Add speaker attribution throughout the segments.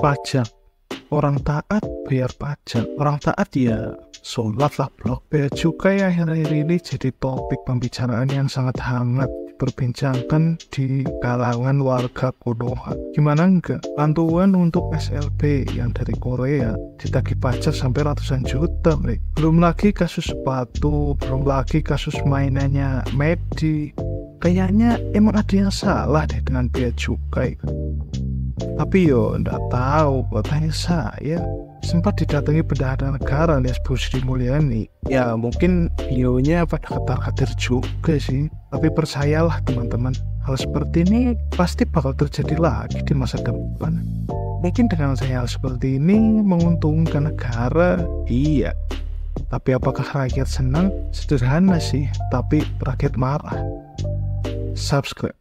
Speaker 1: Pajak. Orang taat bayar pajak. Orang taat ya sholat lah bro. Bea cukai akhir-akhir ini jadi topik pembicaraan yang sangat hangat diperbincangkan di kalangan warga Konoha. Gimana enggak? Bantuan untuk SLB yang dari Korea ditagih pajak sampai ratusan juta, bre. Belum lagi kasus sepatu, belum lagi kasus mainannya Medi. Kayaknya emang ada yang salah deh dengan bea cukai. Tapi yo ndak tahu, katanya saya sempat didatangi bendahara negara alias Bu Sri Mulyani. Ya mungkin beliaunya pada ketar-ketir juga sih. Tapi percayalah teman-teman, hal seperti ini pasti bakal terjadi lagi di masa depan. Mungkin dengan hal seperti ini menguntungkan negara, iya. Tapi apakah rakyat senang? Sederhana sih, tapi rakyat marah. Subscribe.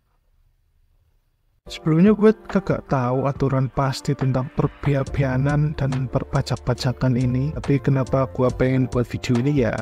Speaker 1: Sebelumnya gue kagak tahu aturan pasti tentang perbiayanan dan perpajak-pajakan ini. Tapi kenapa gue pengen buat video ini ya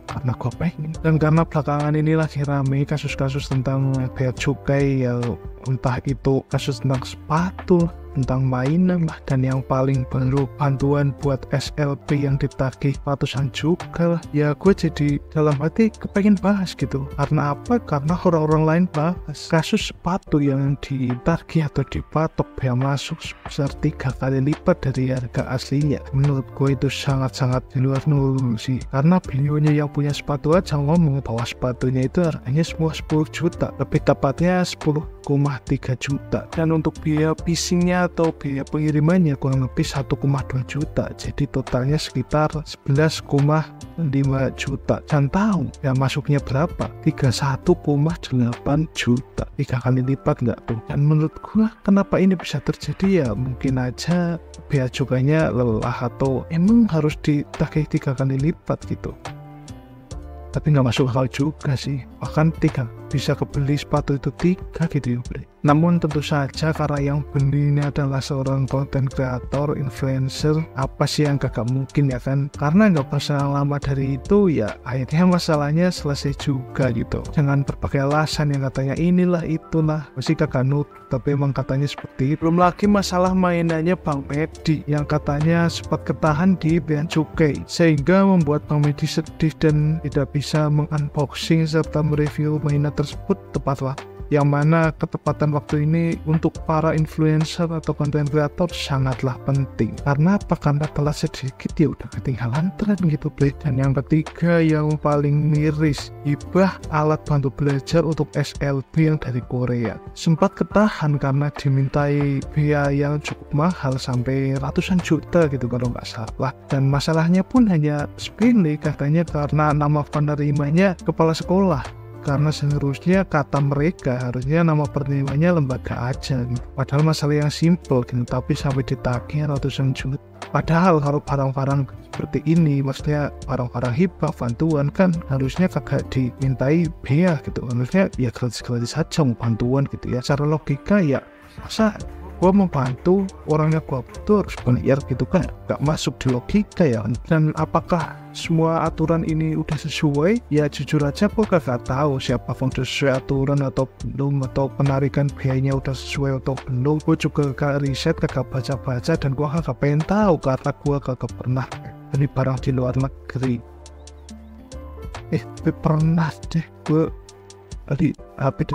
Speaker 1: karena gue pengen. Dan karena belakangan ini lagi rame kasus-kasus tentang bea cukai, ya entah itu kasus tentang sepatu, tentang mainan lah, dan yang paling baru bantuan buat SLB yang ditagih ratusan juga lah. Ya gue jadi dalam hati kepengen bahas gitu. Karena apa? Karena orang-orang lain bahas kasus sepatu yang ditagih atau dipatok bea masuk sebesar 3 kali lipat dari harga aslinya. Menurut gue itu sangat-sangat di luar nurul sih. Karena beliaunya yang punya sepatu aja ngomong bahwa sepatunya itu harganya semua 10 juta, lebih tepatnya 10,3 juta. Dan untuk biaya pisingnya atau biaya pengirimannya kurang lebih 1,2 juta. Jadi totalnya sekitar 11,5 juta. Dan tahu ya masuknya berapa? 31,8 juta. 3 kali lipat nggak tuh? Dan menurut gua kenapa ini bisa terjadi ya mungkin aja bea cukainya lelah atau emang harus ditagih 3 kali lipat gitu. Tapi nggak masuk akal juga sih. Bahkan 3 bisa kebeli sepatu itu 3 gitu ya bre. Namun tentu saja karena yang beli ini adalah seorang content creator, influencer, apa sih yang gak mungkin ya kan? Karena nggak berselang lama dari itu ya akhirnya masalahnya selesai juga gitu. Jangan berbagai alasan yang katanya inilah itulah, masih kagak nut. Tapi emang katanya seperti itu. Belum lagi masalah mainannya Bang Medi yang katanya sempat ketahan di bea cukai sehingga membuat Bang Medi sedih dan tidak bisa mengunboxing serta mereview mainan tersebut tepat waktu. Yang mana ketepatan waktu ini untuk para influencer atau content creator sangatlah penting. Karena apa? Karena telah sedikit ya udah ketinggalan tren gitu bre. Dan yang ketiga yang paling miris, hibah alat bantu belajar untuk SLB yang dari Korea sempat ketahan karena dimintai biaya yang cukup mahal sampai ratusan juta gitu kalau nggak salah. Dan masalahnya pun hanya sepele, katanya karena nama penerimanya kepala sekolah. Karena seharusnya kata mereka harusnya nama penerimanya lembaga aja gitu. Padahal masalah yang simple gitu, tapi sampai ditagih ratusan juta. Padahal kalau barang-barang seperti ini, maksudnya barang-barang hibah, bantuan kan harusnya kagak dimintai bea gitu. Harusnya ya gratis-gratis saja mau bantuan gitu ya. Secara logika ya masa gua mau bantu orangnya gua butuh harus bayar gitu kan, gak masuk di logika ya. Dan apakah semua aturan ini udah sesuai? Ya jujur aja gua gak tahu siapa udah sesuai aturan atau belum, atau penarikan biayanya udah sesuai atau belum. Gua juga gak riset, gak baca-baca, dan gua gak pengen tahu karena gua gak pernah beli barang di luar negeri. Tapi pernah deh gua beli HP.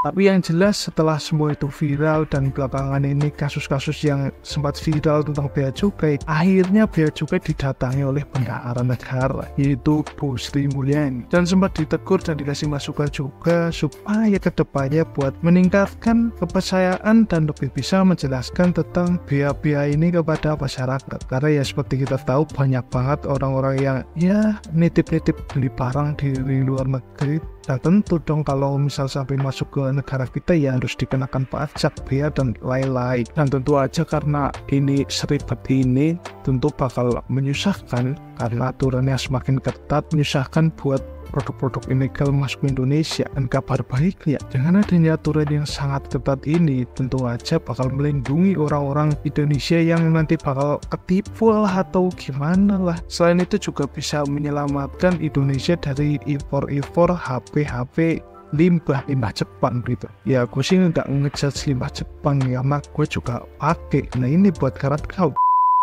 Speaker 1: Tapi yang jelas setelah semua itu viral dan belakangan ini kasus-kasus yang sempat viral tentang bea cukai, akhirnya bea cukai didatangi oleh bendahara negara yaitu Bu Sri Mulyani, dan sempat ditegur dan dikasih masukan juga supaya kedepannya buat meningkatkan kepercayaan dan lebih bisa menjelaskan tentang bea-bea ini kepada masyarakat. Karena ya seperti kita tahu banyak banget orang-orang yang ya nitip-nitip beli barang di luar negeri. Dan tentu dong kalau misal sampai masuk ke negara kita ya harus dikenakan pajak, bea, dan lain-lain. Dan tentu aja karena ini seribet ini tentu bakal menyusahkan karena aturannya semakin ketat, menyusahkan buat produk-produk ilegal masuk ke Indonesia. Dan kabar baiknya dengan adanya aturan yang sangat ketat ini tentu aja bakal melindungi orang-orang Indonesia yang nanti bakal ketipu lah atau gimana lah. Selain itu juga bisa menyelamatkan Indonesia dari impor-impor HP-HP limbah Jepang gitu. Ya gue sih nggak ngejudge limbah Jepang ya, karena gue juga pakai. Nah ini buat karat kau.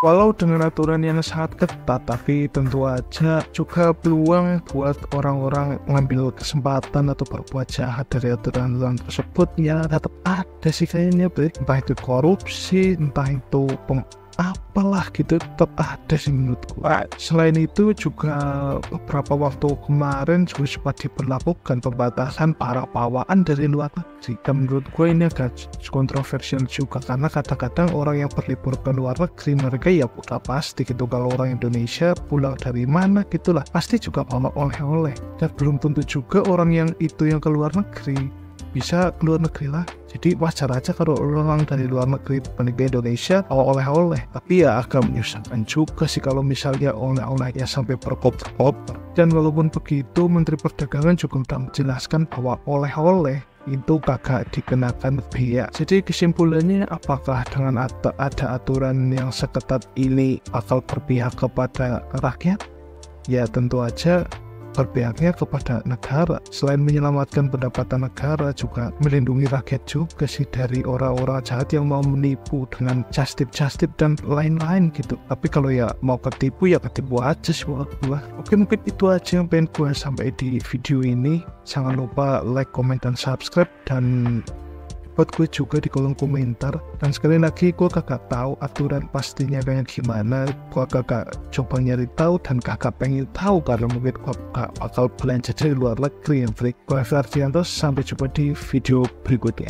Speaker 1: Walau dengan aturan yang sangat ketat, tapi tentu aja juga peluang buat orang-orang mengambil kesempatan atau berbuat jahat dari aturan-aturan tersebut ya tetap ada sih kayaknya, entah itu korupsi, entah itu apalah gitu, tetap ada sih menurutku. Selain itu juga beberapa waktu kemarin juga sempat diberlakukan pembatasan para pawaan dari luar negeri. Dan menurut gue ini agak kontroversial juga, karena kadang-kadang orang yang berlibur ke luar negeri mereka ya udah pasti gitu, kalau orang Indonesia pulang dari mana gitulah pasti juga bawa oleh-oleh, dan belum tentu juga orang yang itu yang ke luar negeri bisa keluar negeri lah. Jadi wajar aja kalau orang dari luar negeri balik ke Indonesia bawa oleh-oleh. Tapi ya agak menyusahkan juga sih kalau misalnya oleh-olehnya sampai berkoper-koper. Dan walaupun begitu, Menteri Perdagangan juga sudah menjelaskan bahwa oleh-oleh itu kagak dikenakan biaya. Jadi kesimpulannya, apakah dengan ada aturan yang seketat ini bakal berpihak kepada rakyat? Ya tentu aja berpihaknya kepada negara. Selain menyelamatkan pendapatan negara, juga melindungi rakyat juga sih dari orang-orang jahat yang mau menipu dengan just tip dan lain-lain gitu. Tapi kalau ya mau ketipu ya ketipu aja sih buat gua. Oke, mungkin itu aja yang pengen gua sampai di video ini. Jangan lupa like, comment, dan subscribe, dan buat gue juga di kolom komentar. Dan sekali lagi, gue kagak tahu aturan pastinya kayak gimana. Gue kagak coba nyari tahu dan kagak pengen tahu, karena mungkin gue bakal belanja dari luar negeri yang freak. Gue Ferdianto, sampai jumpa di video berikutnya.